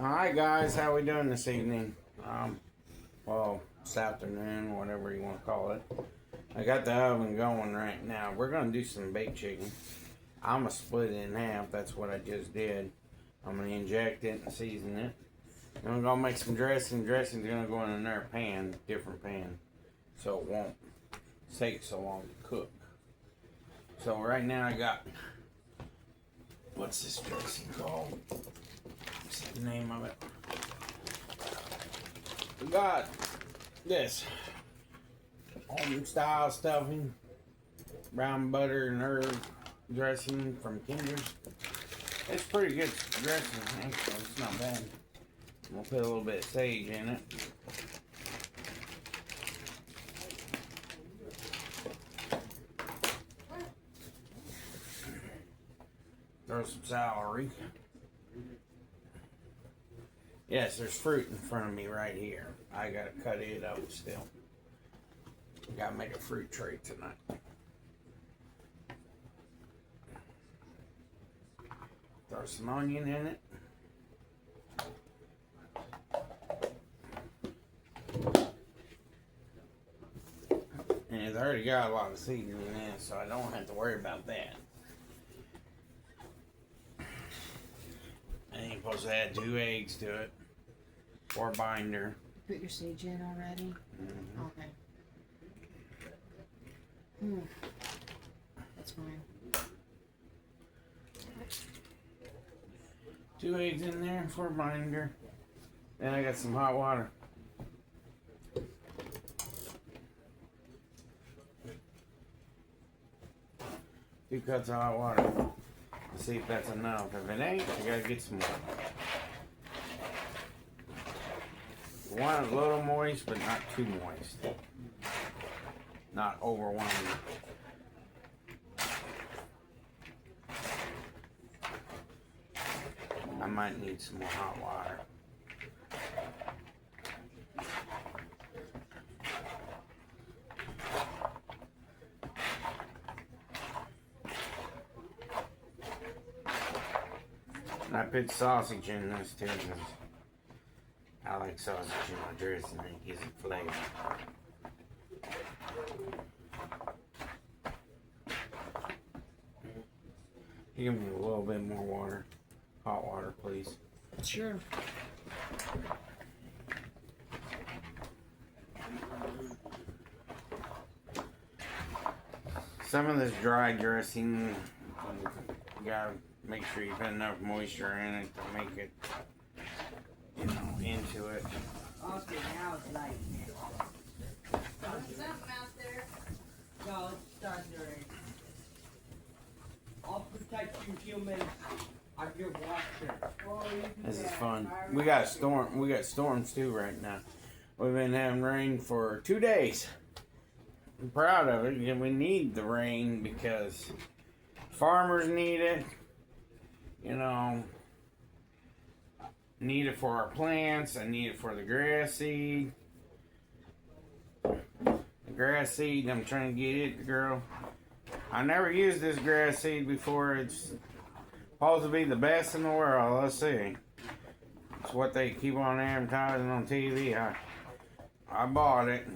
Alright guys, how we doing this evening? Well, this afternoon, whatever you want to call it. I got the oven going right now. We're going to do some baked chicken. I'm going to split it in half. That's what I just did. I'm going to inject it and season it. Then we're going to make some dressing. Dressing's going to go in another pan, different pan. So it won't take so long to cook. So right now I got, what's this dressing called? What's the name of it? We got this home style stuffing, brown butter and herb dressing from Kinder's. It's pretty good dressing, actually. It's not bad. I'm gonna put a little bit of sage in it. Throw some celery. Yes, there's fruit in front of me right here. I gotta cut it up still. Gotta make a fruit tray tonight. Throw some onion in it. And it's already got a lot of seasoning in it, so I don't have to worry about that. And you're supposed to add 2 eggs to it for binder. Put your sage in already? Mm-hmm. Okay. That's fine. 2 eggs in there for binder. Then I got some hot water. Two cups of hot water. Let's see if that's enough. If it ain't, I gotta get some more. You want it a little moist, but not too moist. Not overwhelming. I might need some more hot water. And I put sausage in this too, because I like sausage in my dressing. It gives it flavor. You give me a little bit more water. Hot water, please. Sure. Some of this dry dressing, you gotta make sure you put enough moisture in it to make it, you know, into it. Okay, now it's light. Something out there. No, it's thundering. I'll protect you humans. I'm your watcher. Oh, This is fun. We got storms too right now. We've been having rain for 2 days. I'm proud of it. And we need the rain because farmers need it. You know, need it for our plants. I need it for the grass seed. The grass seed, I'm trying to get it to grow. I never used this grass seed before. It's supposed to be the best in the world. Let's see. It's what they keep on advertising on TV. I bought it.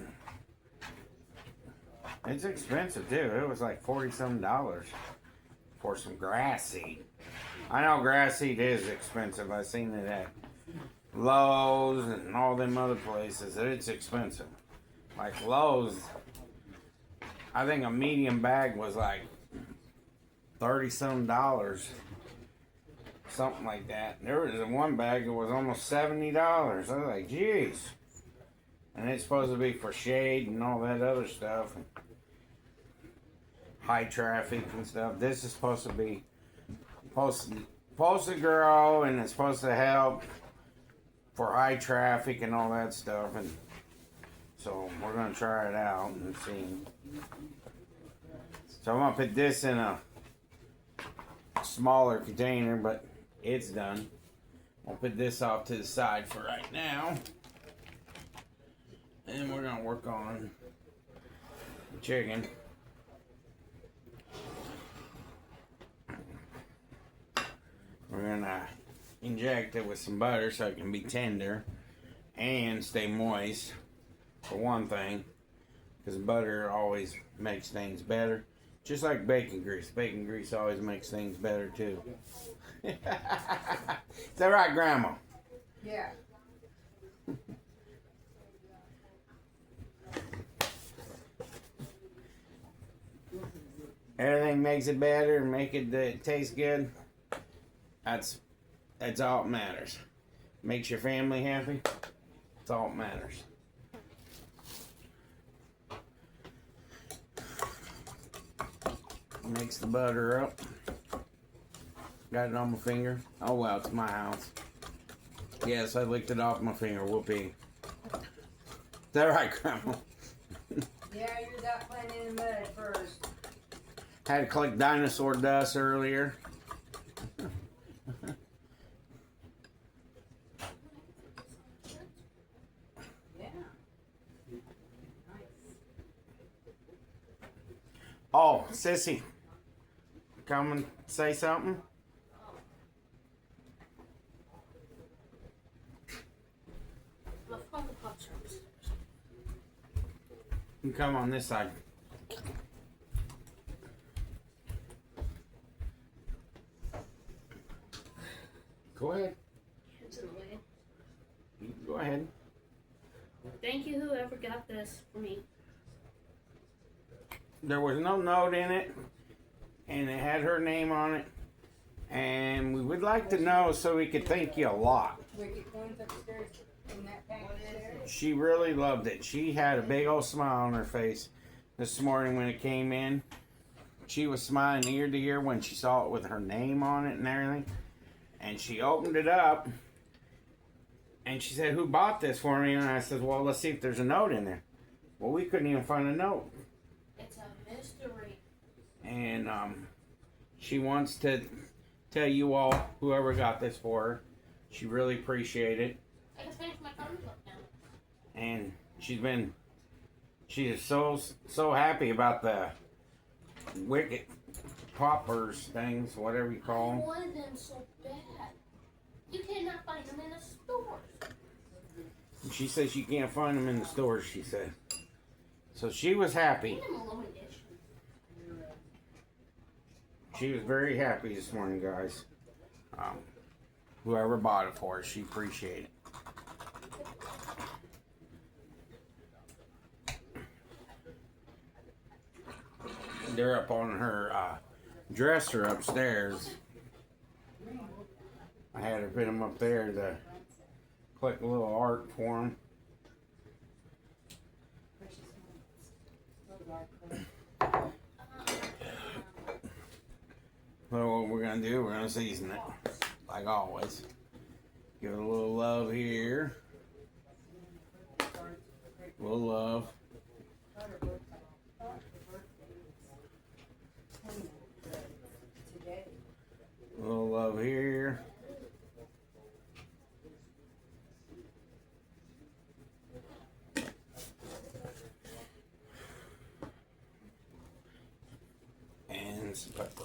It's expensive too. It was like $40-some for some grass seed. I know grass seed is expensive. I've seen it at Lowe's and all them other places. It's expensive. Like Lowe's, I think a medium bag was like $30-some. Something like that. There was one bag that was almost $70. I was like, geez. And it's supposed to be for shade and all that other stuff. And high traffic and stuff. This is supposed to be supposed to grow, and it's supposed to help for high traffic and all that stuff. And so we're gonna try it out and see. So I'm gonna put this in a smaller container, but it's done. I'll put this off to the side for right now. And we're gonna work on the chicken. We're gonna inject it with some butter so it can be tender and stay moist, for one thing, because butter always makes things better. Just like bacon grease. Bacon grease always makes things better too. Is that right, Grandma? Yeah. Everything makes it better and make it taste good. That's all that matters. Makes your family happy. That's all that matters. Mix the butter up. Got it on my finger. Oh well, it's my house. Yes, I licked it off my finger. Whoopee. Is that right, Grandma? Yeah, you're that playing in the mud at first. Had to collect dinosaur dust earlier. Yeah. Oh, Sissy. Come and say something? You can come on this side. Go ahead. It's in the way. You can go ahead. Thank you, whoever got this for me. There was no note in it, and it had her name on it. And we would like to know so we could thank you a lot. Wicked coins upstairs in that tank upstairs. She really loved it. She had a big old smile on her face this morning when it came in. She was smiling ear to ear when she saw it with her name on it and everything. And she opened it up, and she said, "Who bought this for me?" And I said, "Well, let's see if there's a note in there." Well, we couldn't even find a note. It's a mystery. And she wants to tell you all, whoever got this for her, she really appreciated it. I just finished my thumbs up now. And she is so happy about the wicked poppers things, whatever you call I them. wanted them so bad. You cannot find them in the stores. She says she can't find them in the stores, she said. So she was happy. Get them a lower dish. She was very happy this morning, guys. Whoever bought it for her, she appreciated it. They're up on her dresser upstairs. I had her put them up there to collect a little art for them. So what we're gonna do, we're gonna season it, like always. Give it a little love here. A little love. A little love here. And some pepper.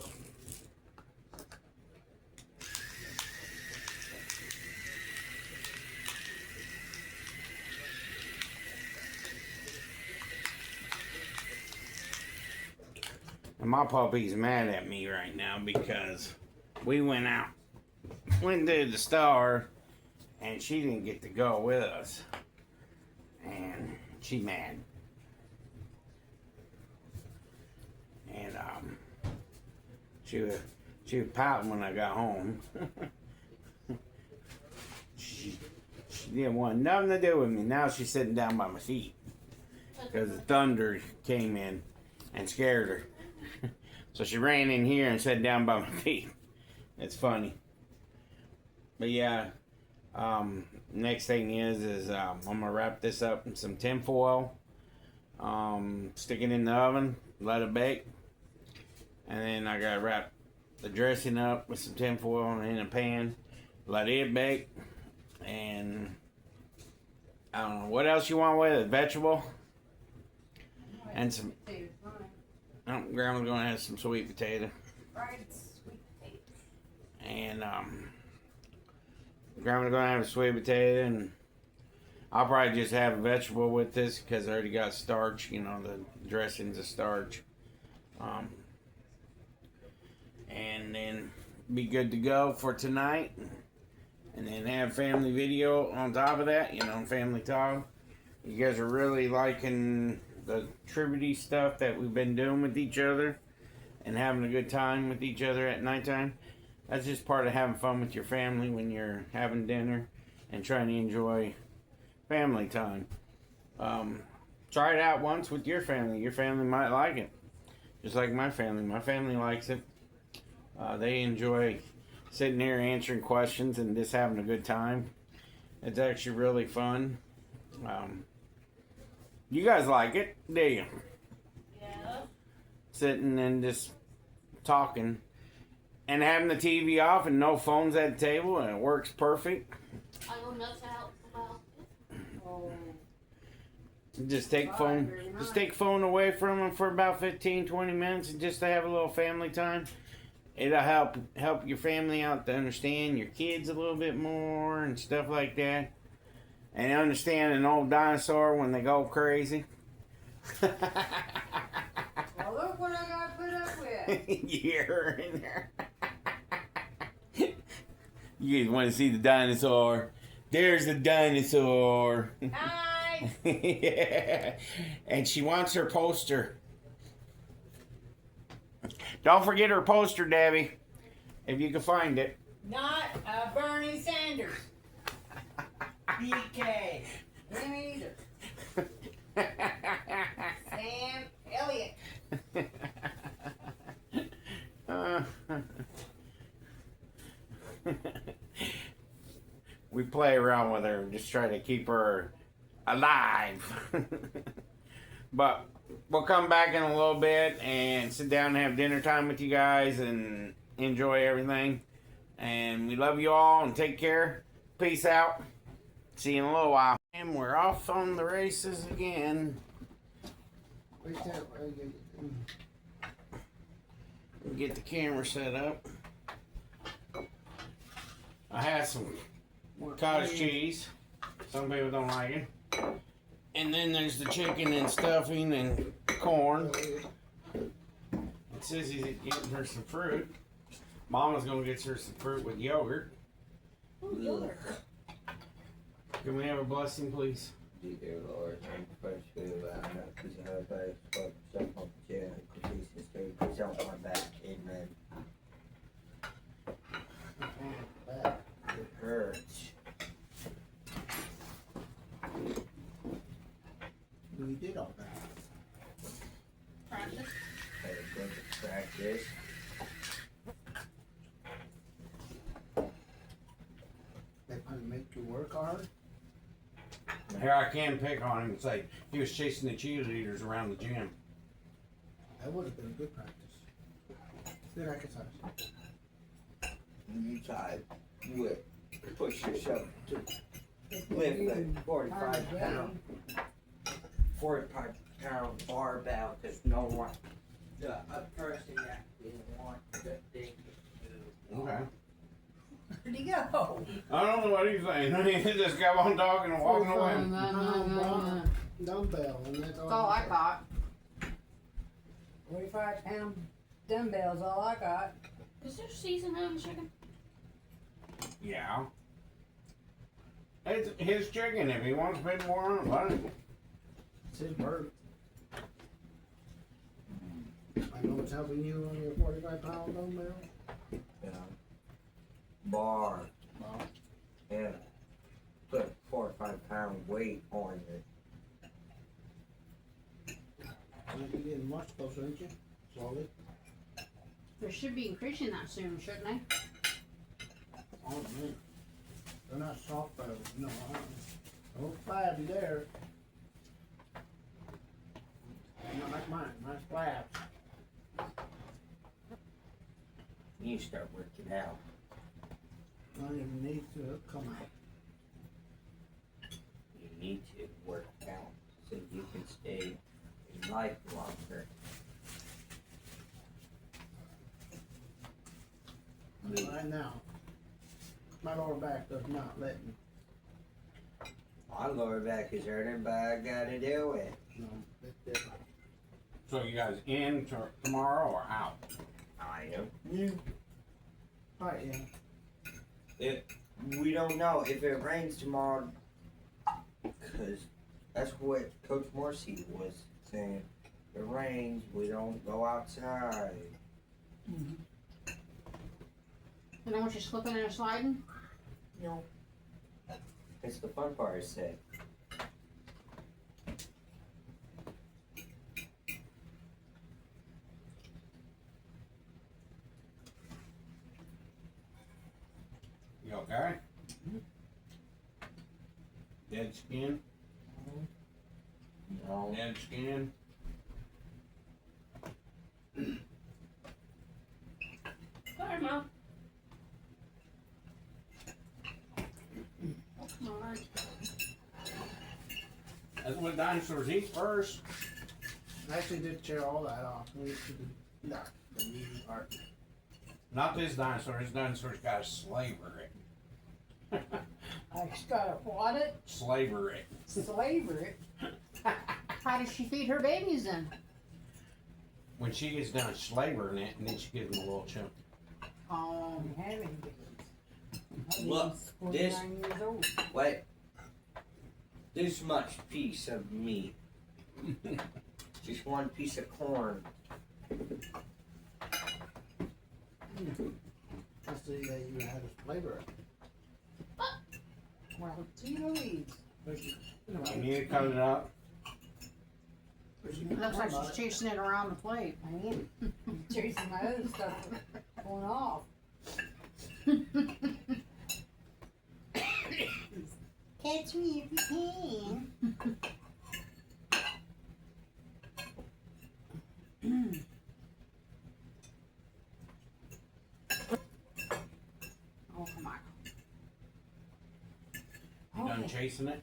And my puppy's mad at me right now because we went to the store, and she didn't get to go with us. And she mad. And she was pouting when I got home. she didn't want nothing to do with me. Now she's sitting down by my feet because the thunder came in and scared her. So she ran in here and sat down by my feet. It's funny. But yeah, next thing is I'm gonna wrap this up in some tin foil, stick it in the oven, let it bake, and then I gotta wrap the dressing up with some tin foil in a pan, let it bake, and I don't know what else you want with it. Vegetable and some. Oh, Grandma's gonna have some sweet potato. Fried sweet potatoes. And Grandma's gonna have a sweet potato, and I'll probably just have a vegetable with this because I already got starch. You know, the dressing's a starch. And then be good to go for tonight. And then have family video on top of that, you know, family talk. You guys are really liking the tribute stuff that we've been doing with each other and having a good time with each other at nighttime. That's just part of having fun with your family when you're having dinner and trying to enjoy family time. Try it out once with your family. Your family might like it. Just like my family. My family likes it. They enjoy sitting here answering questions and just having a good time. It's actually really fun. You guys like it, do you? Yeah. Sitting and just talking and having the TV off and no phones at the table, and it works perfect. I go nuts out about it. Oh, Just take phone away from them for about 15-20 minutes and just to have a little family time. It'll help your family out to understand your kids a little bit more and stuff like that. And understand an old dinosaur when they go crazy. well, look what I got put up with. You're in there. You guys want to see the dinosaur? There's the dinosaur. Hi. Yeah. And she wants her poster. Don't forget her poster, Debbie. If you can find it. Not Bernie Sanders. BK. Him either. Sam Elliott. We play around with her and just try to keep her alive. But we'll come back in a little bit and sit down and have dinner time with you guys and enjoy everything. And we love you all and take care. Peace out. See you in a little while. And we're off on the races again. Get the camera set up. I had some cottage cheese. Some people don't like it. And then there's the chicken and stuffing and corn. And Sissy's getting her some fruit. Mama's gonna get her some fruit with yogurt. Ooh, yogurt. Can we have a blessing, please? Dear Lord, I'm first food, I'm not because I have a jump on the chair, because he's just jump on back, amen. It hurts. We did all that. Practice. Had a good practice. They probably make you work hard. Here I can pick on him and say he was chasing the cheerleaders around the gym. That would have been good practice. Good exercise. You try with push yourself to lift that 45-pound barbell, because no one, a person that didn't want the thing to move. Okay. Where'd he go? I don't know what he's saying. He just got on talking and walking away. Dumbbell, and that's all. That's all I got. 45-pound dumbbells, all I got. Is there seasoning on the chicken? Yeah. It's his chicken. If he wants to put more on it, let him. It's his bird. I know it's helping you on your 45-pound dumbbell. Bar Well, and put 4 or 5-pound weight on it. you're getting much closer, ain't you? Slowly. They should be increasing that soon, shouldn't they? Oh man. They're not soft though. No, don't flabby there. Not like mine. Mine's flabs. You start working out. Don't even need to come out. You need to work out so you can stay in life longer. Right now. My lower back does not let me. My lower back is hurting, but I gotta do it. No, it's different. So you guys in tomorrow or out? I am. Alright, yeah. We don't know if it rains tomorrow, because that's what Coach Morrissey was saying. If it rains, we don't go outside. And then what, you slipping and sliding? No. It's the fun part, I said. You okay? Dead skin? No. Dead skin? Sorry, Mom. Alright. That's what dinosaurs eat first. I actually did tear all that off. We used to do the meat part. Not this dinosaur. This dinosaur's got a slaver it. I just gotta what it, Slaver it. flavor it. How does she feed her babies then? When she gets done slavering it, and then she gives them a little chunk. I'm having babies. Look, this- 49 years old. Wait. This much piece of meat. Just one piece of corn. I see that you had a flavor. Well, Tito leaves. You need to cut it up. It looks like she's chasing it around the plate. I am chasing my other stuff going off. Catch me if you can. Oh, come on. You done chasing it?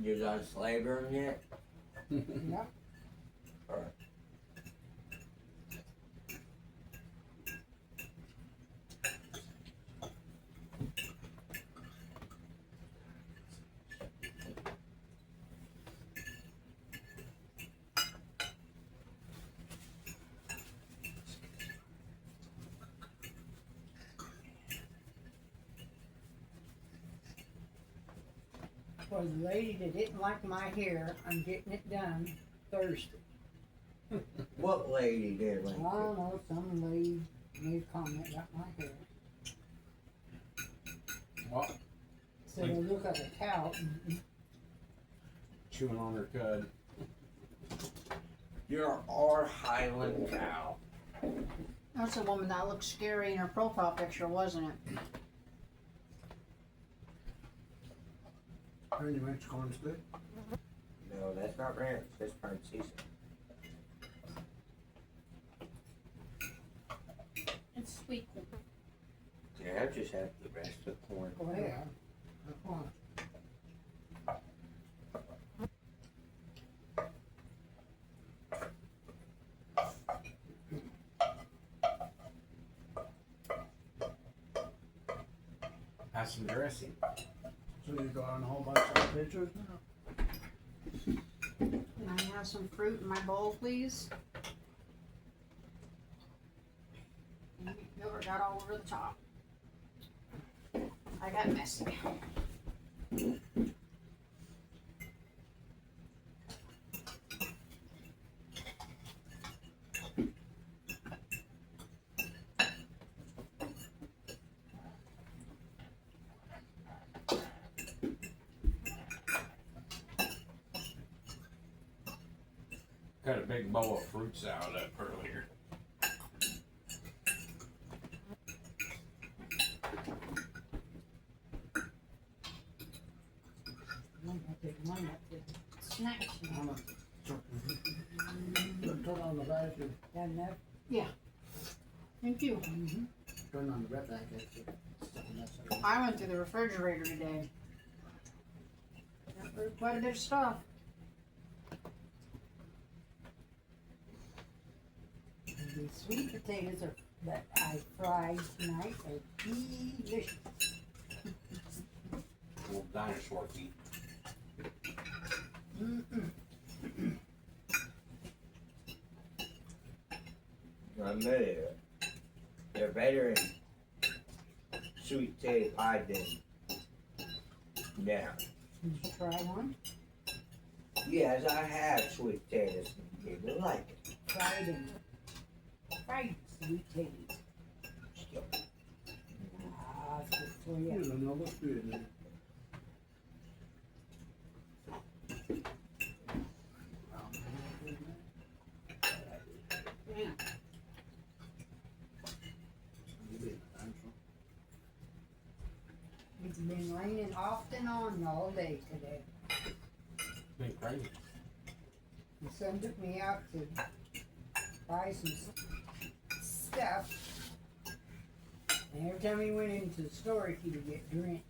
You done slavering yet? Yep. Alright. For the lady that didn't like my hair, I'm getting it done Thursday. What lady did I like don't know, some lady made a comment about my hair. What? Said I look like a cow. Chewing on her cud. You're our Highland cow. That's the woman that looked scary in her profile picture, wasn't it? Randy ranch corn's good. No, that's not ranch. That's prime season. It's sweet. Yeah, I just have the rest of the corn. Go ahead. That's fine. Have some dressing. So you got on a whole bunch of pictures now? Can I have some fruit in my bowl, please? Yogurt got all over the top. I got messy. Got a big bowl of fruit salad up earlier. I'm gonna take mine up there. Snacks. I'm gonna turn on the vacuum. Got enough? Thank you. Mm-hmm. Turn on the red vac actually. I went through the refrigerator today. Got rid of quite a bit of stuff. The sweet potatoes that I fried tonight are delicious. Little dinosaur feet. Mm-mm. I made it. They're better in sweet potato pie than now. Did you try one? Yes, I have sweet potatoes. People like it. Fried sweet potatoes. Ah, it's good for You you. don't know what's good in it. Yeah. It's been raining off and on all day today. Been crazy. My son took me out to buy some stuff. And every time he went into the store, he would get drenched.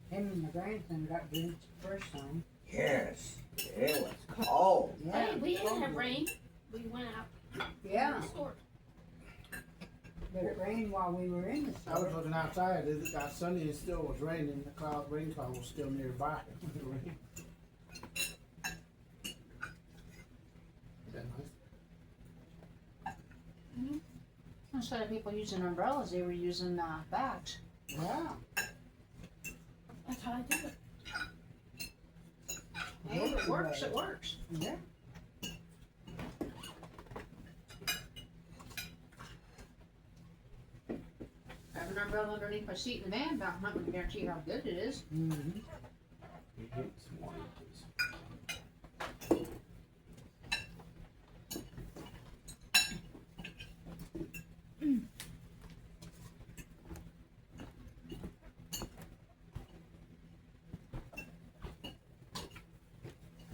Him and my grandson got drenched the first time. Yes, it was cold. Hey, we didn't have rain. We went out Yeah, to the store. but it rained while we were in the I was store. looking outside, it got sunny and still was raining, the rain cloud was still nearby. Is that nice? Instead of people using umbrellas, they were using bags. Yeah. That's how I do it. Hey, if it works, it works. Yeah. Have an umbrella underneath my seat in the van, I'm not gonna guarantee how good it is. Mm-hmm. You get some more, please.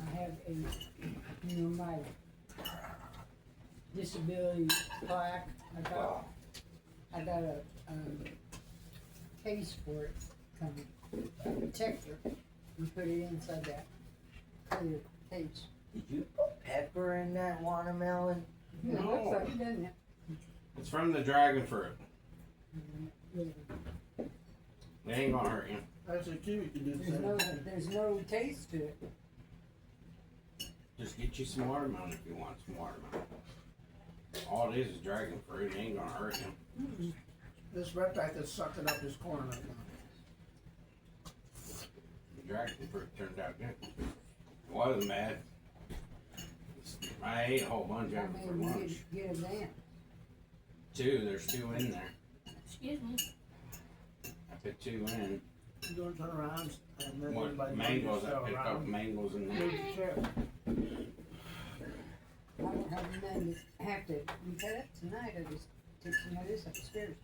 I have my disability plaque. I got a case for it coming, a protector. You put it inside that clear case. Did you put pepper in that watermelon? It No. looks like it, doesn't it? It's from the dragon fruit. Yeah. It ain't gonna hurt you. That's a kiwi can do the same. There's no taste to it. Just get you some watermelon if you want some watermelon. All it is dragon fruit. It ain't gonna hurt you. This redback is sucking up his corn right now. The dragon fruit turned out good. It wasn't bad. I ate a whole bunch of I it for mean, we lunch. could get a van. There's two in there. Excuse me. I put two in. You gonna turn around and then What everybody mangoes? I yourself picked up around. mangoes in there. Move your chair. I don't have none to have to be cut up tonight. I just took some of this upstairs.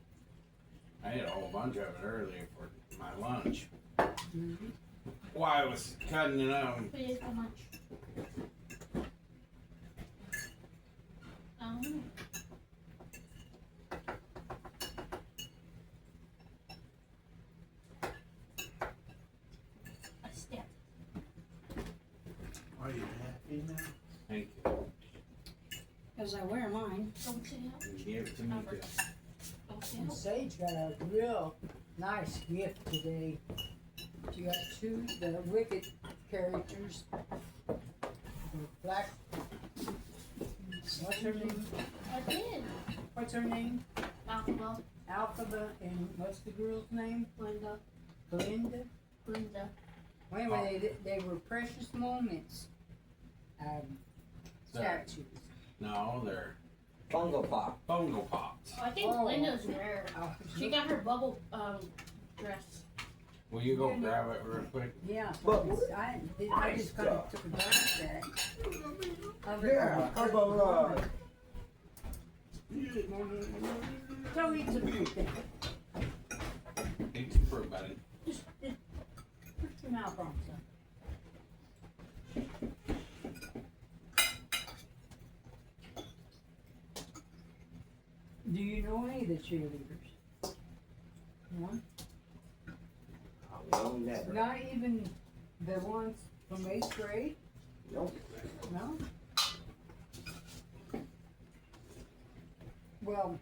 I ate a whole bunch of it earlier for my lunch. Mm-hmm. While I was cutting it up, We ate how much? I stepped. Are you happy now? thank you. Cause I wear mine. Don't you help? And give it to me too. Don't you And help? Sage got a real nice gift today. She got the Wicked characters. The black. What's her name? I did. What's her name? Alphabet, Alphaba, and what's the girl's name? Linda, Belinda. Linda. Well, anyway, they were precious moments. Statues. No, they're Fungal pop. fungal pops. I think Oh. Linda's rare. She got her bubble dress. Will you go grab it real quick? Yeah, But I just kind of took a glance at it. Yeah, how about So eat some fruit then. Eat some fruit, buddy. Just put your mouth on some. Do you know any of the cheerleaders? No? No, never. Not even the ones from 8th grade? Nope. No? Well,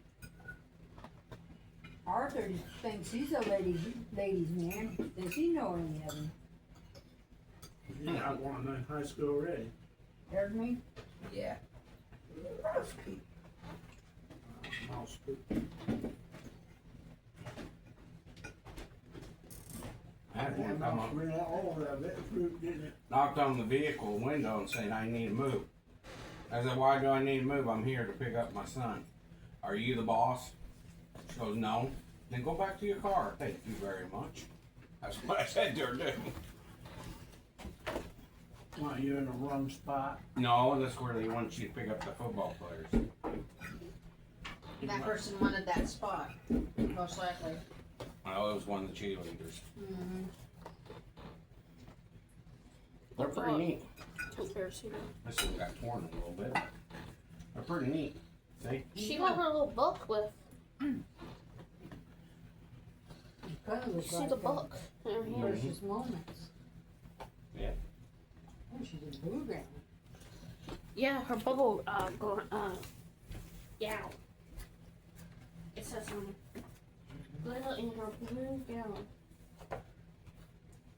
Arthur thinks he's a ladies man. Does he know any of them? You got one in high school already. Heard me? Yeah. Mouse poop. I had one That come mouse up, ran all over that fruit, didn't it? knocked on the vehicle window and said, I need to move. I said, why do I need to move? I'm here to pick up my son. Are you the boss? She goes, no. Then go back to your car. Thank you very much. That's what I said to her, dude. Why, you in the wrong spot? No, that's where they want you to pick up the football players. That person wanted that spot, most likely. Oh, it was one of the cheerleaders. Mm-hmm. They're pretty neat. Comparison. This one got torn a little bit. They're pretty neat. See? She got her little book with. Kind of looks See like the book in her hand. Precious Moments. Yeah. Oh, she's a blue gown. Yeah, her bubble yeah. It says little in her blue gown.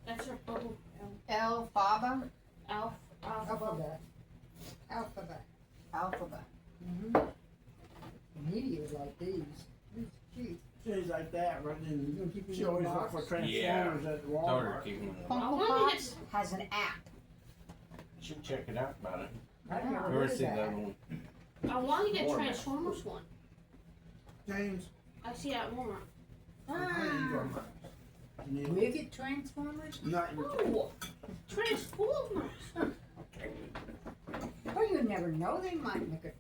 That's her bubble gown. Alphabet. Alphabet. Alphabet. Alphabet. Media like these. These are cute. She's like that, right? You gonna And keep it she in always the look box? for Transformers at Told her Walmart. to keep them. I Funko wanted Pops it- has an app. Should check it out about it. I've never Ever heard of see that that. one? I want to get Walmart. Transformers one. James, I see it at Walmart. how you going? You need- Wicked Transformers? Not your No, Transformers. Well, you never know. They might make it.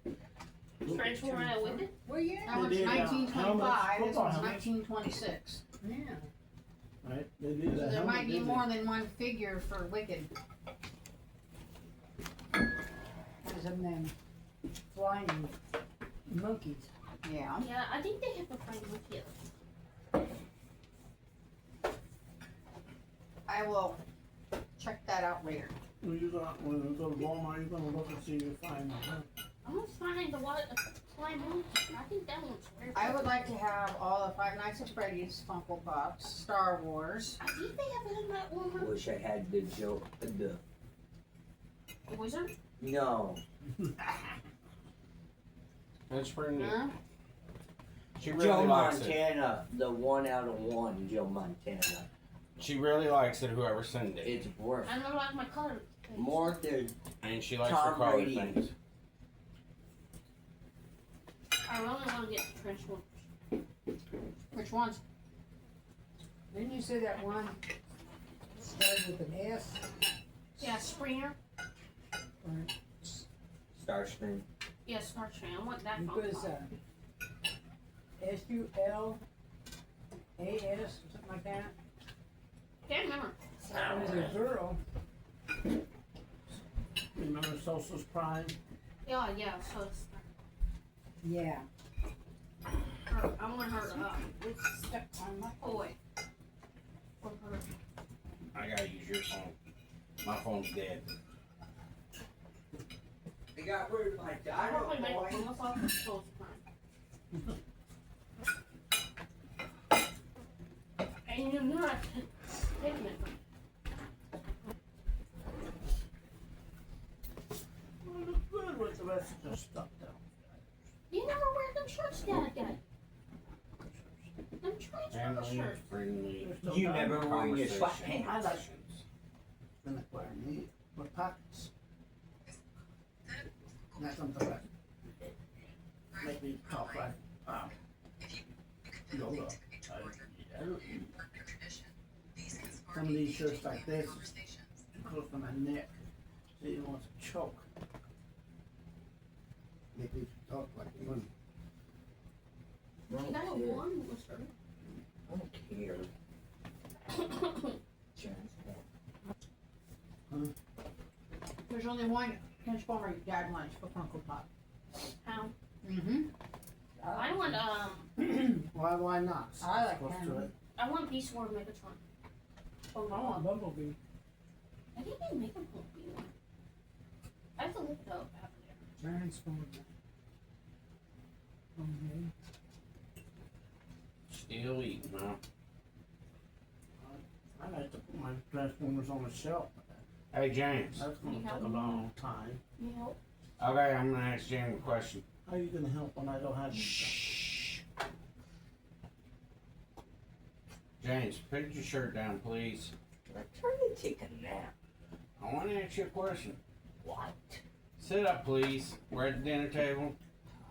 Transformer at Wicked. Well, yeah. That one's did, 1925. This football one's helmets. 1926. Yeah. Right? They do So that. there might helmet, be didn't more than one figure for Wicked. There's them flying monkeys. Yeah. Yeah, I think they have a friend with you. I will check that out later. they? When you go to Walmart, you're gonna look and see if you find them. Huh? I'm gonna find the what flying monkey. I think that one's weird. I would like to have all the Five Nights at Freddy's Funko Pops, Star Wars. I think they have it in that Walmart. Wish I had the joke. The Wizard. no. That's pretty neat. Huh? She really Joe likes it. Montana, the 1 out of 1 Joe Montana. She really likes it, whoever sent it. It's worth I don't like my color. more than And she likes Tom to color Brady. things. I really want to get the Transformers. Which ones? Didn't you say that one started with an S? Yeah, Springer. Or Starscream. Yeah, Star Trek. I want that it Funko was Pop. SULAS or something like that? Can't remember. It was a girl. Remember Social's Prime? Yeah, so it's Yeah. her. I want her It's stuck on my toy. For her. I gotta use your phone. My phone's dead. They got rid of my I dino probably make boy. Funko Pop for Soul's Prime. And you're not taking it. Well, look good with the rest of the stuff though. You never wear them shirts, Dad. Them And Transformer when shirts. it's friendly There's no You doubt. never wearing your conversation. sweatpants. I like Then that's what I need. With pockets. And that's something like make me talk like Yoda. Some of these shirts like this, too close to my neck. So you don't want to choke. Make me talk like one. You got a one shirt. I don't care. There's only one Transformer your dad wants for Funko Pop. How? Mm-hmm. I want Why not? I like Close to Cameron. it. I want Beast Wars Megatron. Oh, I want Bumblebee. I think they make a Bumblebee one. I have to look it up after there. Transformer. Okay. Still eating, huh? I like to put my Transformers on the shelf. Hey, James. That's gonna Need take help? a long time. You help? Okay, I'm gonna ask James a question. How you gonna help when I don't have any? Shh. James, put your shirt down, please. I'm trying to take a nap. I want to ask you a question. What? Sit up, please. We're at the dinner table.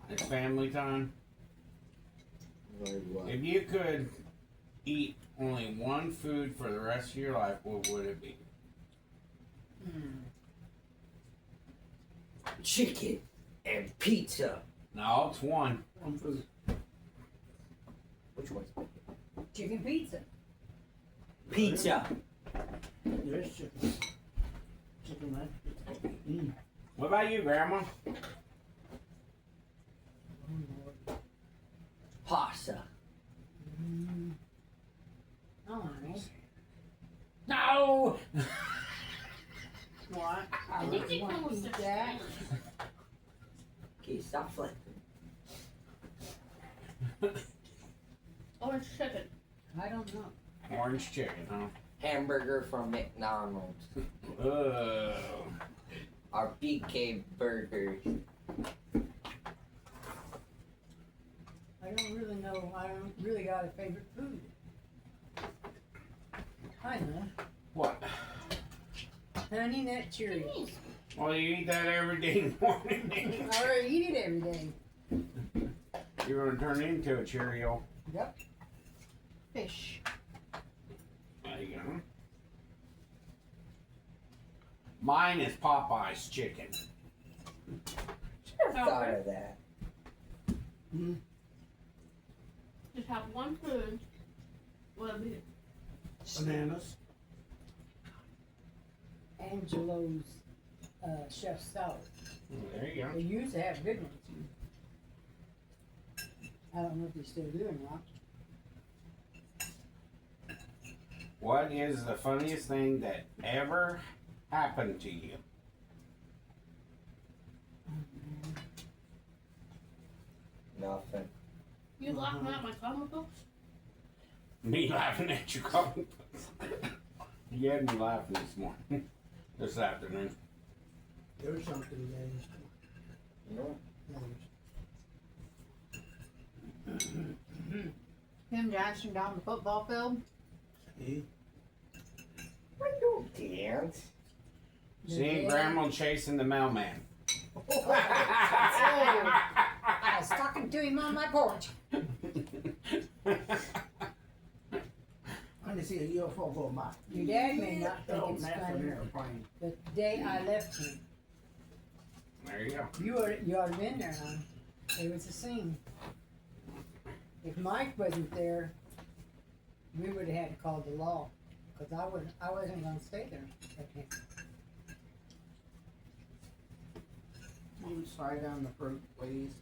It's family time. What? If you could eat only one food for the rest of your life, what would it be? Chicken and pizza. No, it's one. One food. Which one? Chicken pizza. Pizza. There's chicken. Chicken man. What about you, Grandma? Pasta. Alright. No! What? I think you want can to use eat the that. Okay, stop flipping. Orange chicken. I don't know. Orange chicken, huh? Hamburger from McDonald's. Ugh. Our BK burgers. I don't really know. I don't really got a favorite food. I know. What? Honey Nut Cheerios. Well, you eat that every day morning. I already eat it every day. You're gonna turn into a Cheerio. Yep. Fish. There you go. Mine is Popeye's chicken. Never thought of that. Just have one food. What would it Bananas. Angelo's chef salad. There you go. They used to have good ones. I don't know if they still do or not. What is the funniest thing that ever happened to you? Nothing. You laughing at my comic books? Me laughing at your comic books. You had me laughing this morning. This afternoon. There's something there. No. Him dancing down the football field. See? I don't dance. Seeing Grandma chasing the mailman. I was talking to him on my porch. I didn't see a UFO go by. Your dad may not think Oh, it's that's funny, an airplane. but the day I left him, There you go. you ought to have been there, huh? It was a scene. If Mike wasn't there, we would have had to call the law, because I wasn't gonna stay there. Okay. You slide down the fruit, please.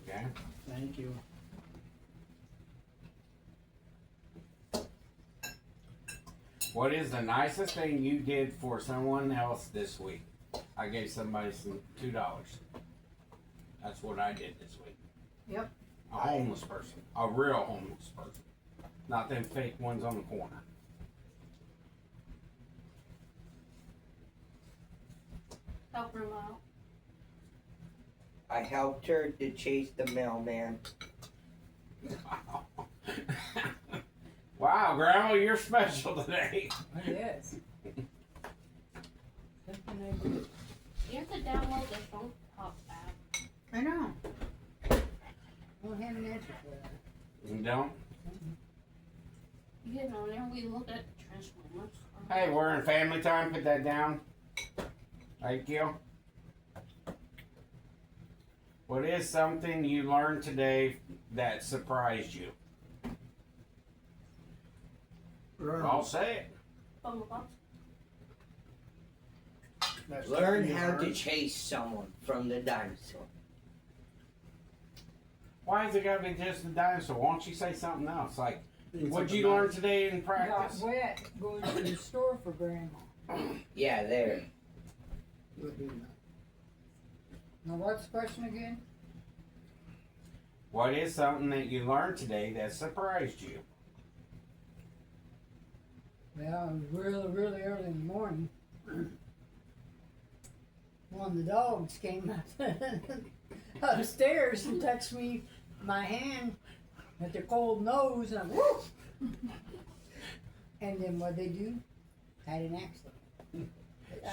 Okay. Thank you. What is the nicest thing you did for someone else this week? I gave somebody some $2. That's what I did this week. Yep. A homeless person. A real homeless person. Not them fake ones on the corner. Help her out. I helped her to chase the mailman. Wow. Wow, Grandma, you're special today. Oh, yes. Something I do. You have to download the phone pop app. I know. Don't have an answer for that. You don't? You get on there, we look at Transformers. Hey, we're in family time. Put that down. Thank you. What is something you learned today that surprised you? I'll say it. Phone box. That's Learn something you how to learned. chase someone from the dinosaur. Why is it gotta be just the dinosaur? Why don't you say something else? Like, It's what'd something you learn nice. today in Got practice? wet going to the store for Grandma. Yeah, there. We'll do that. Now what's the question again? What is something that you learned today that surprised you? Well, it was really, really early in the morning. One of the dogs came upstairs and touched me, my hand, with their cold nose, and I woof. And then what they do? Had an accident.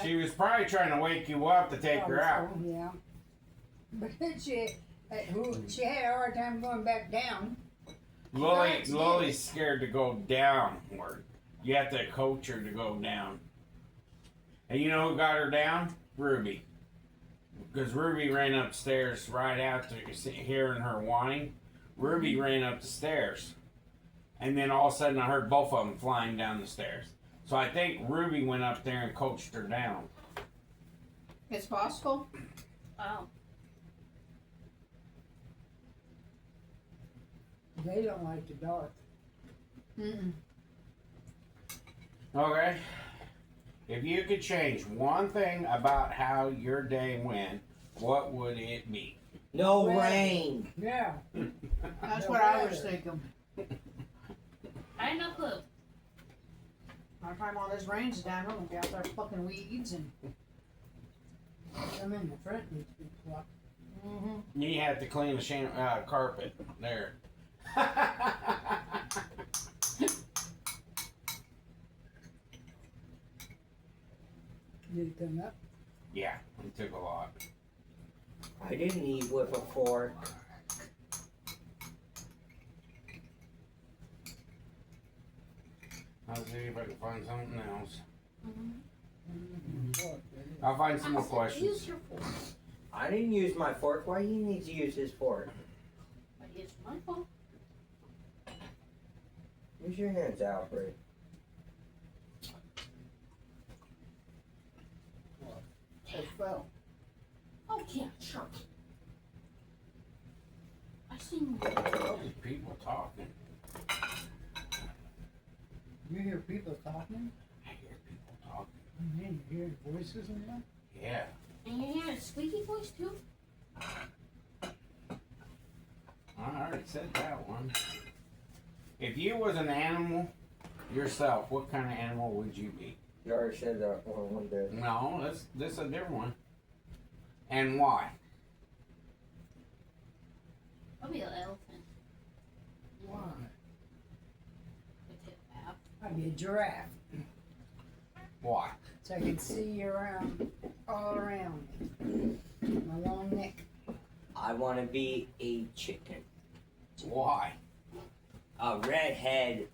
She was probably trying to wake you up to take her out. So, yeah. But she had a hard time going back down. Lily's scared to go downward. You have to coach her to go down. And you know who got her down? Ruby. Because Ruby ran upstairs right after hearing her whine. Ruby ran up the stairs. And then all of a sudden I heard both of them flying down the stairs. So I think Ruby went up there and coached her down. It's possible. Wow. They don't like the dark. Mm-mm. Okay. If you could change one thing about how your day went, what would it be? No Well, rain. Yeah. That's The what I was weather. thinking. I had no clue. By the time all this rain's down, I'm gonna be out there plucking weeds and. Some in the front needs to be plucked. Mm-hmm. You have to clean the carpet there. Did it come up? Yeah, it took a lot. I didn't eat with a fork. I'll see if I can find something else. Fork, did it? I'll find some more I said, questions. Use your fork. I didn't use my fork. Why he needs to use his fork? I used my fork. Use your hands, Alfred. It fell. Oh yeah, sure. I seen. All these people talking. You hear people talking? I hear people talking. And then you hear voices and that? Yeah. And you hear a squeaky voice too? I already said that one. If you was an animal yourself, what kind of animal would you be? You already said that one day. No, this is a different one. And why? I'll be an elephant. Why? With his mouth. I'd be a giraffe. Why? So I can see around, all around me. My long neck. I want to be a chicken. Why? A redhead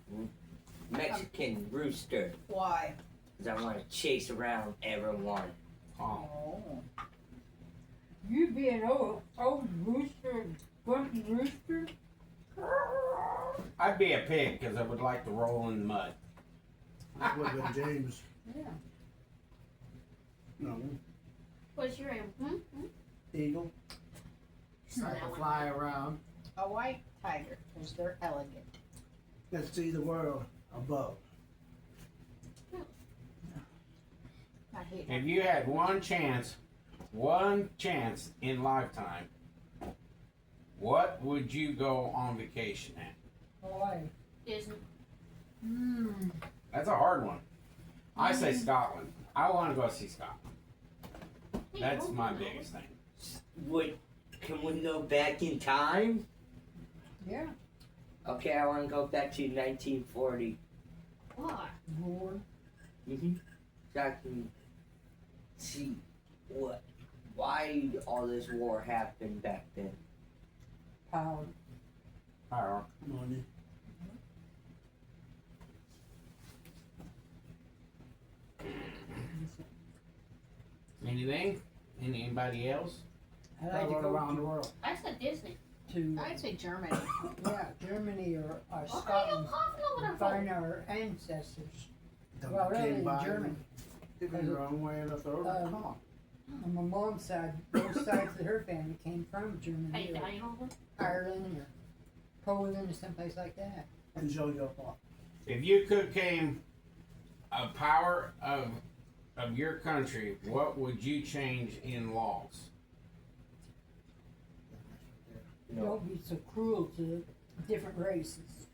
Mexican rooster. Why? Because I want to chase around everyone. Oh. Oh. You'd be an old rooster, grumpy rooster? I'd be a pig because I would like to roll in the mud. That would have been James. Yeah. No, What's your name? eagle. No, I that can one. fly around. A white tiger, because they're elegant. Let's see the world above. I hate If you had one chance in lifetime, what would you go on vacation at? Hawaii. Disney. Mm. That's a hard one. I say Scotland. I want to go see Scotland. That's my biggest thing. Can we go back in time? Yeah. Okay, I want to go back to 1940. Why? War. Mm-hmm. So I can see why all this war happened back then. Power. Power. Money. Anything? Anybody else? I'd like to Travel go around the world. I said Disney. to I'd say Germany. yeah, Germany or Why are you Scotland coughing over and there find for? our ancestors. Them Well, that really came in by, Germany. Took me the wrong way in the throat. On my mom's side, both sides of her family came from Are Germany you or dying over? Ireland or Poland or someplace like that. Enjoy your part. If you could claim a power of your country, what would you change in laws? No. Don't be so cruel to different races.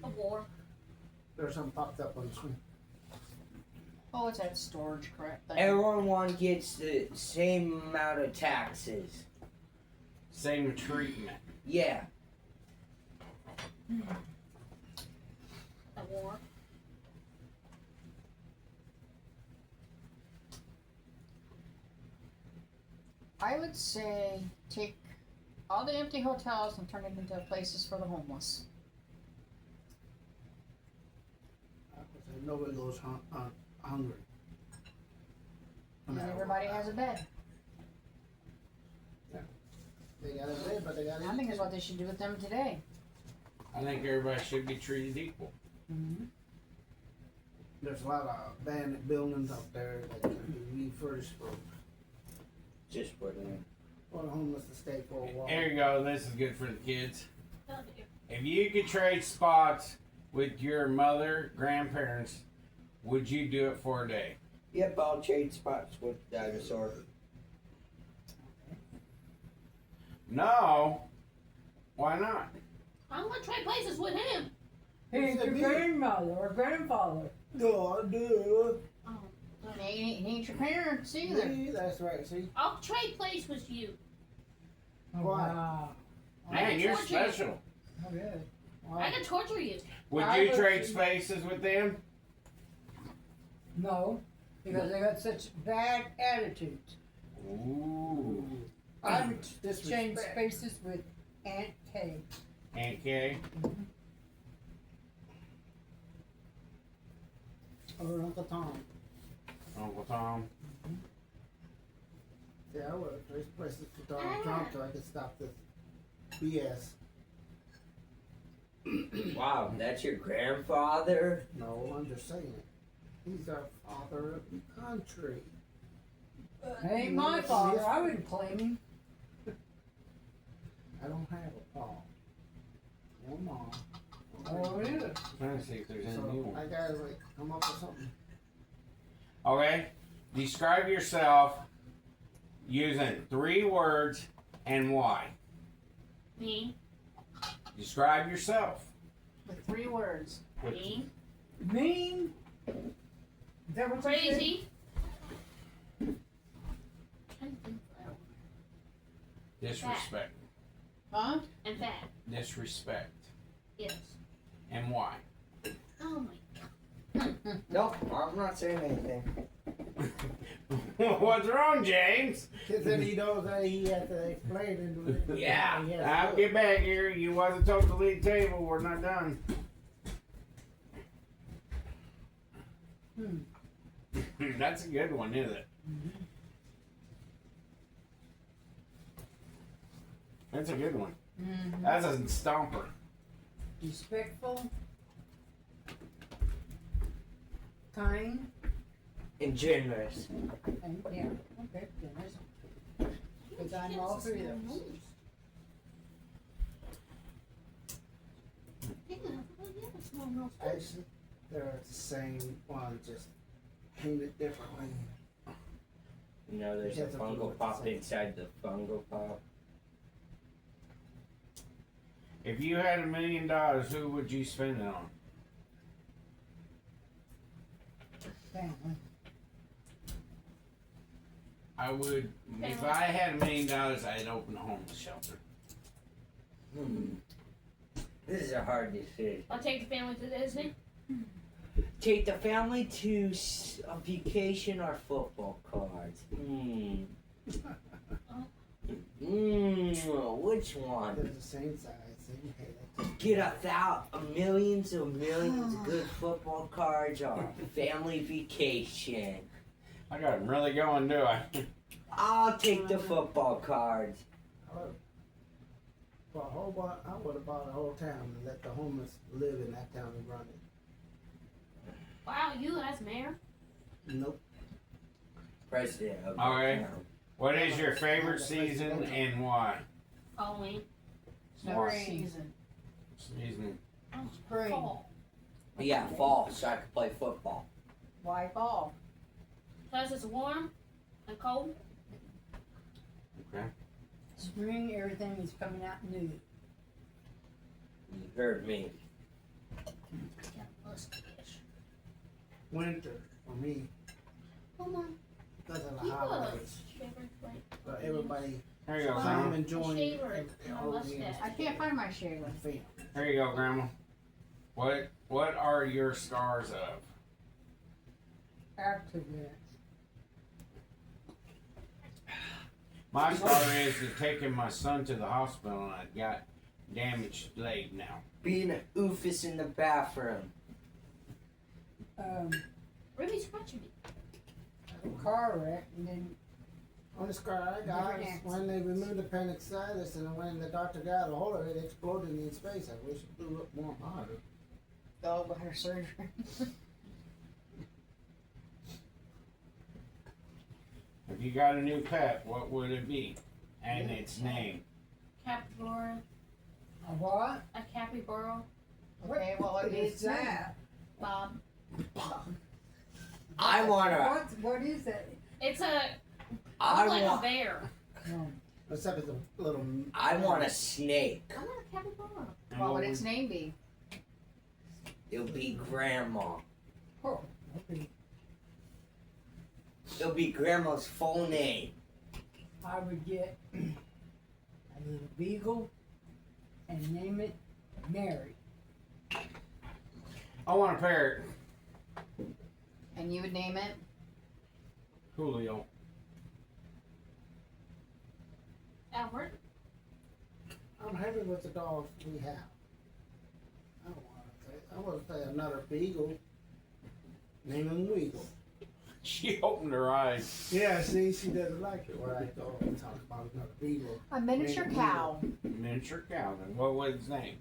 A war. There's something popped up on the screen. Oh, it's that storage correct thing. Everyone gets the same amount of taxes. Same treatment. Yeah. A war. I would say take all the empty hotels and turn it into places for the homeless. Nobody goes hungry. And everybody has a bed. They got a bed, but they got I think that's what they should do with them today. I think everybody should be treated equal. Mm-hmm. There's a lot of abandoned buildings up there that can be refurbished Just for them. for the homeless to stay for a while. There you go. This is good for the kids. Oh, dear. If you could trade spots with your mother, grandparents, would you do it for a day? Yep, I'll trade spots with Dinosaur. No. Why not? I'm gonna trade places with him. He's your grandmother or grandfather. God, dude. Oh, He ain't your parents either. See, that's right, see? I'll trade places with you. Oh, Why? wow. Man, you're torture you. special. Oh, good. I can torture you. Would I you would- trade spaces with them? No, because they got such bad attitudes. Ooh. I would Disrespect. change spaces with Aunt Kay. Aunt Kay? Or Uncle Tom. Uncle Tom? Yeah, I would. There's places for Donald Trump so I could stop this BS. Wow, that's your grandfather? No, I'm just saying. He's our father of the country. Ain't my father. I wouldn't claim him. I don't have a pa. No mom. Oh, yeah. Trying to see if there's any new So one. I gotta like come up with something. Okay. Describe yourself using 3 words and why. Me. Describe yourself. With 3 words. Me. Mean? Is that what you said? Crazy. Trying to think of that one. Disrespect. Huh? And fat. Disrespect. Yes. And why? Oh my. Nope, I'm not saying anything. What's wrong, James? Cause then he knows that he has to explain it. Yeah. He has I'll to. get back here. You wasn't told to leave the table. We're not done. That's a good one, isn't it? That's a good one. Mm-hmm. That's a stomper. Respectful. Kind. And generous. And, yeah. Okay. Generous. Because I'm all three of those. Actually, they're the same one, just painted differently. You know, there's a Yes, I'm fungal good. pop inside the fungal pop. If you had $1 million, who would you spend it on? Family. I would, if I had $1 million, I'd open a homeless shelter. This is a hard decision. I'll take the family to Disney. Take the family to a vacation or football cards? Which one? They're the same size, same head. Get millions of good football cards or family vacation? I got him really going, do I? I'll take the football cards. For a whole I would have bought a whole town and let the homeless live in that town and run it. Wow, you as mayor? Nope. President of the Okay. town. What is your favorite season and why? Halloween. Summer Spring. season. Season. Spring. Fall. Yeah, fall, so I can play football. Why fall? Because it's warm and cold. Okay. Spring, everything is coming out new. You heard me. Winter for me Hold on. because of the You holidays. But everybody, Here you go, I'm Grandma. enjoying Shaver, all my the mustache. I can't find my shaver. film. Here you go, Grandma. What are your scars of? Accident. My scar is taking my son to the hospital and I got damaged leg now. Being an oofus in the bathroom. Ruby's scratching me. Car wreck, and then Only scar I got was when they removed the appendicitis, and when the doctor got a hold of it, it exploded in his face. I wish it blew up more harder. Oh, by her surgery. If you got a new pet, what would it be? And its name. Capybara. a what? A capybara. Okay, well, What it is is that? Bob. I wanna. What is that? It's a. I Looks like a want. bear. Except it's a little. I want a snake. I want a capybara. What would its name be? It'll be Grandma. Oh, okay. It'll be Grandma's full name. I would get a little beagle and name it Mary. I want a parrot. And you would name it? Julio. Albert. I'm happy with the dogs we have. I want to say another beagle. Name him Weagle. She opened her eyes. Yeah, see, she doesn't like it when I talk about another beagle. A miniature Name cow. Miniature cow. Then what was its name?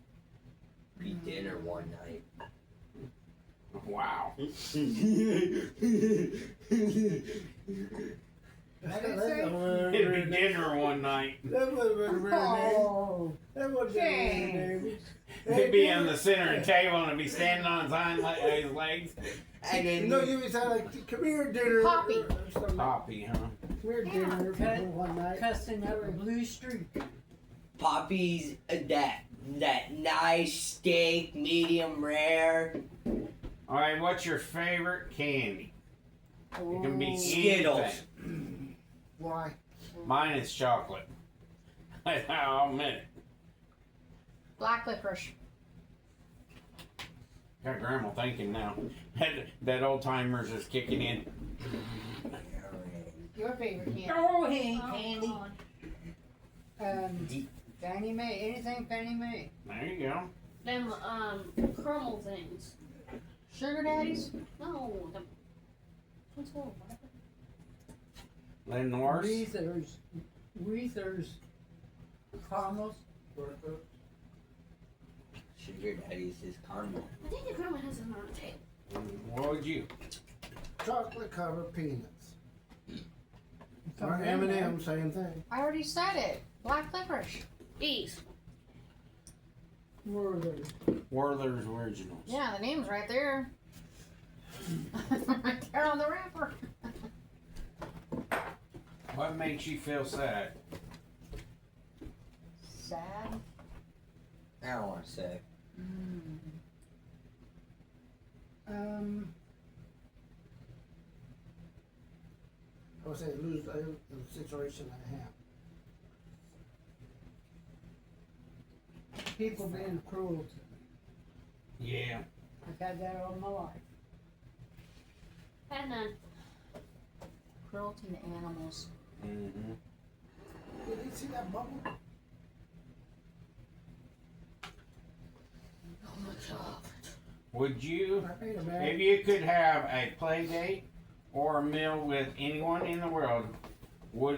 Be dinner one night. Wow. It'd be dinner one night. That wasn't a real Oh, name. That wasn't a real name. He'd be on the center of the table and be standing on his his legs. And You then know, you would sound like, come here, dinner. Poppy. Or something. Poppy, huh? Come here, dinner. Cut. One night. cussing over a blue streak. Poppy's that nice steak, medium rare. Alright, what's your favorite candy? It can be Skittles. anything. Why? Mine is chocolate. I'll admit it. Black licorice. Got grandma thinking now. That old timers is kicking in. Your favorite candy? Oh, hey, Oh, Candy. God. Fannie Mae, anything Fannie Mae. There you go. Them caramel things. Sugar daddies? No, the. What's called? Lenore's. Weathers, caramels. Sugar daddy's is caramel. I think the grandma has it on her table. What would you? Chocolate covered peanuts. Or Something M&M, same thing. I already said it. Black licorice. These. Werther's. Werther's Originals. Yeah, the name's right there. Right there on the wrapper. What makes you feel sad? Sad. I don't want to say. I would say lose the situation I have. People being cruel to me. Yeah. I've had that all my life. Had none. Cruelty to animals. Mm-hmm. Did you see that bubble? Would you, I made a man. if you could have a play date or a meal with anyone in the world, what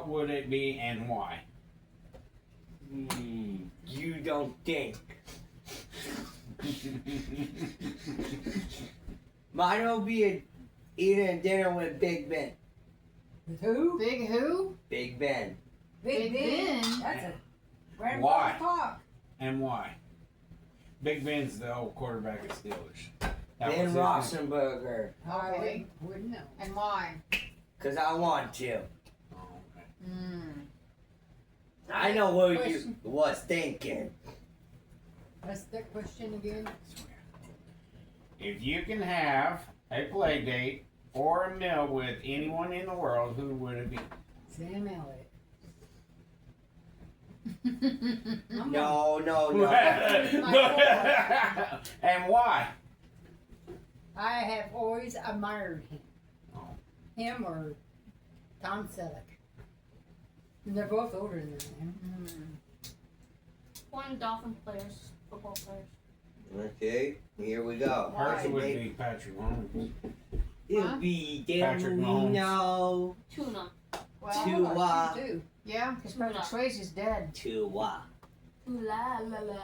would it be and why? You don't think. Mine will be eating dinner with Big Ben. With who? Big who? Big Ben. Big Ben. That's a Why? grandpa's talk. And why? Big Ben's the old quarterback of Steelers. That Ben was his name. Roethlisberger. Okay. Wouldn't know. And why? Cause I want to. Oh, okay. I know what you Question. was thinking. That's that question again. If you can have a play date or a meal with anyone in the world, who would it be? Sam Elliott. No, no, no. And why? I have always admired him. Oh. Him or Tom Selleck. And they're both older than I am. One Dolphin players, football players. Okay, here we go. Hers would Maybe- be Patrick Mahomes. It'll be Patrick Delino. Tuna. Well, Tua. Too. yeah, because Patrick Swayze's dead. Tua. Ooh la la la.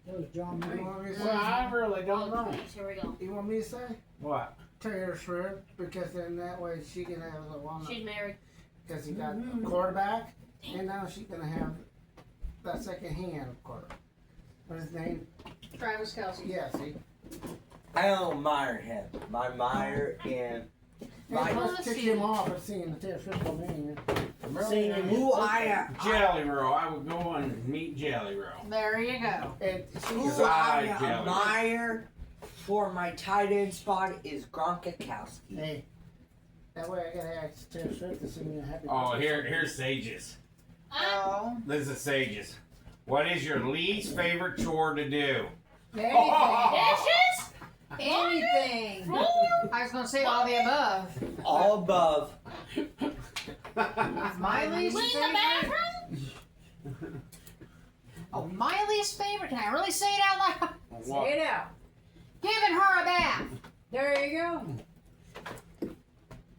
That was John You Murray. want me to Well, I say? really don't know. Please, here we go. You want me to say? What? Taylor Swift, because then that way she can have the one. She's married. Because he got a quarterback, and now she's gonna have that second hand quarterback. What's his name? Travis Kelce. Yeah, see. I don't admire him. I admire him. I Well, must let's kick see. him off of seeing the Taylor Swift on me. Seeing who I Jelly Roll. I would go and meet Jelly Roll. There you go. And who she's I Side jelly. admire for my tight end spot is Gronkowski. hey. That way I gotta ask Taylor Swift to sing me a happy Oh, birthday. here's Sages. Oh. This is Sages. What is your least favorite chore to do? Anything. Dishes? Anything. Floor? I was gonna say all the above. All above. My least Clean the favorite. bathroom? Oh, my least favorite. Can I really say it out loud? What? Say it out. Giving her a bath. There you go.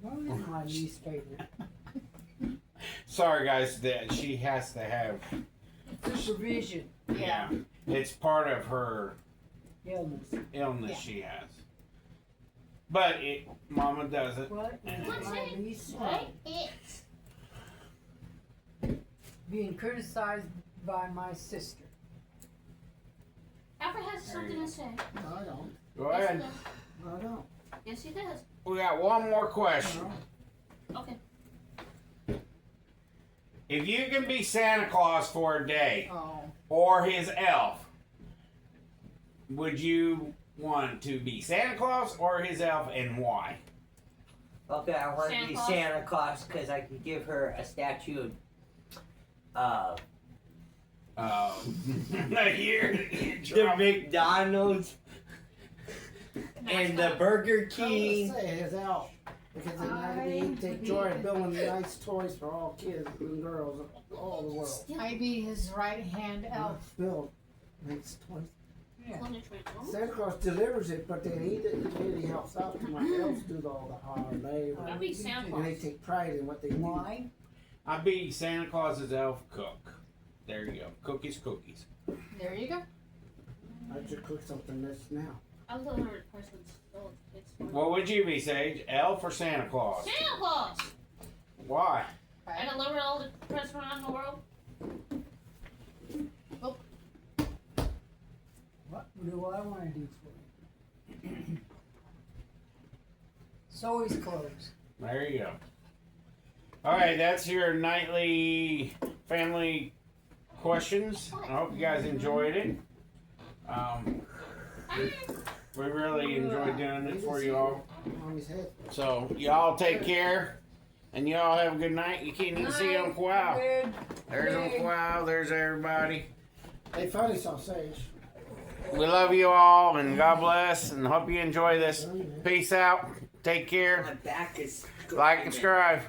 What is my least favorite? Sorry, guys, that she has to have. Supervision. Yeah, it's part of her Illness. illness Yeah. she has. But Mama does it. What is What's my it? least What? favorite? It. Being criticized by my sister. Alfred has something to say. No, I don't. Go Yes, he ahead. does. No, I don't. Yes, he does. We got one more question. No. Okay. If you can be Santa Claus for a day Oh. or his elf, would you want to be Santa Claus or his elf, and why? Okay, I want to Santa be Claus? Santa Claus because I could give her a statue of Here, the McDonald's and the Burger I would King. say his elf. Because then I take joy in building nice toys for all kids and girls of all the world. I be his right hand elf. Build nice toys. Clone transform. Santa Claus delivers it, but then he helps out. My elves do all the hard labor. I'd be Santa And they Claus. take pride in what they do. Why? I'd be Santa Claus's elf cook. There you go. Cookies. There you go. I should cook something this now. I was the 100 persons. So it's What would you be, Sage? Elf or Santa Claus? Santa Claus! Why? I deliver all the presents around the world. What do I want to do for you? So he's closed. There you go. All right, that's your nightly family questions. I hope you guys enjoyed it. We really enjoyed doing it for you all. Mommy's head. So y'all take care, and y'all have a good night. You can't even see Uncle Wow. Good. There's Uncle Wow. There's everybody. Hey, funny sausage. We love you all, and God bless, and hope you enjoy this. Peace out. Take care. My back is. Like and subscribe.